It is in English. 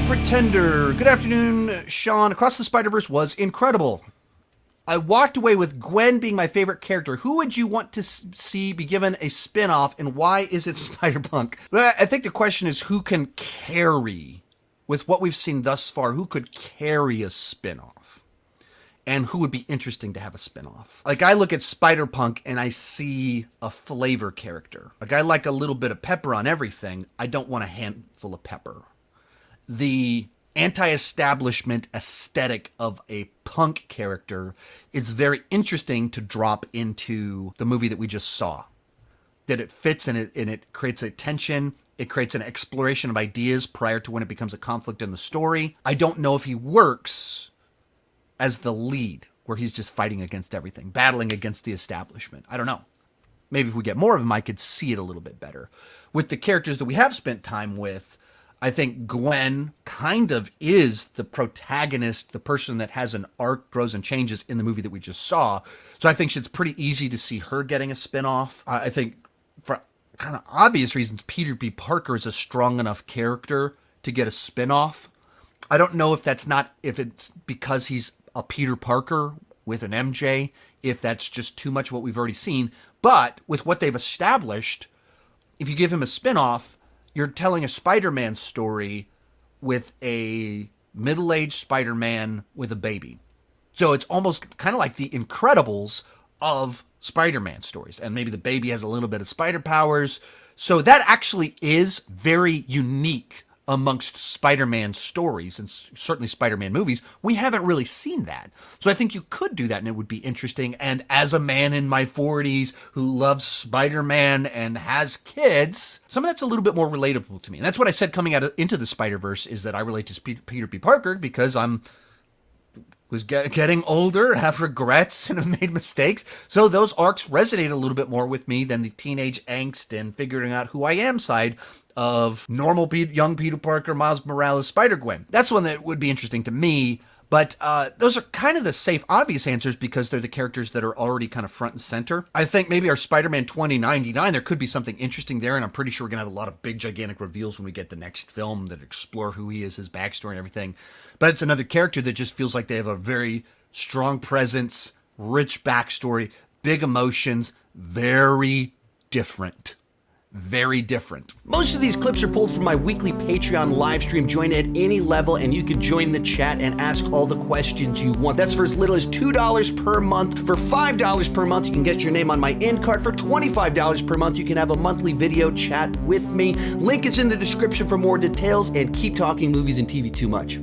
Pretender. Good afternoon, Sean. Across the Spider-Verse was incredible. I walked away with Gwen being my favorite character. Who would you want to see be given a spin-off, and why is it Spider-Punk? Well, I think the question is who can carry, with what we've seen thus far, who could carry a spin-off? And who would be interesting to have a spin-off? Like, I look at Spider-Punk and I see a flavor character. Like, I like a little bit of pepper on everything. I don't want a handful of pepper. The anti-establishment aesthetic of a punk character is very interesting to drop into the movie that we just saw. That it fits and it creates a tension. It creates an exploration of ideas prior to when it becomes a conflict in the story. I don't know if he works as the lead, where he's just fighting against everything, battling against the establishment. I don't know. Maybe if we get more of him, I could see it a little bit better. With the characters that we have spent time with, I think Gwen kind of is the protagonist, the person that has an arc, grows and changes in the movie that we just saw. So I think it's pretty easy to see her getting a spinoff. I think for kind of obvious reasons, Peter B. Parker is a strong enough character to get a spinoff. I don't know if it's because he's a Peter Parker with an MJ, if that's just too much of what we've already seen. But with what they've established, if you give him a spinoff, you're telling a Spider-Man story with a middle-aged Spider-Man with a baby. So it's almost kind of like the Incredibles of Spider-Man stories. And maybe the baby has a little bit of spider powers. So that actually is very unique amongst Spider-Man stories and certainly Spider-Man movies. We haven't really seen that. So I think you could do that and it would be interesting. And as a man in my 40s who loves Spider-Man and has kids, some of that's a little bit more relatable to me. And that's what I said coming into the Spider-Verse, is that I relate to Peter B. Parker because was getting older, have regrets, and have made mistakes. So those arcs resonate a little bit more with me than the teenage angst and figuring out who I am side of normal young Peter Parker, Miles Morales, Spider-Gwen. That's one that would be interesting to me. But those are kind of the safe, obvious answers because they're the characters that are already kind of front and center. I think maybe our Spider-Man 2099, there could be something interesting there, and I'm pretty sure we're going to have a lot of big, gigantic reveals when we get the next film that explore who he is, his backstory, and everything. But it's another character that just feels like they have a very strong presence, rich backstory, big emotions, very different. Very different. Most of these clips are pulled from my weekly Patreon live stream. Join at any level and you can join the chat and ask all the questions you want. That's for as little as $2 per month. For $5 per month, you can get your name on my end card. For $25 per month, you can have a monthly video chat with me. Link is in the description for more details, and keep talking movies and TV too much.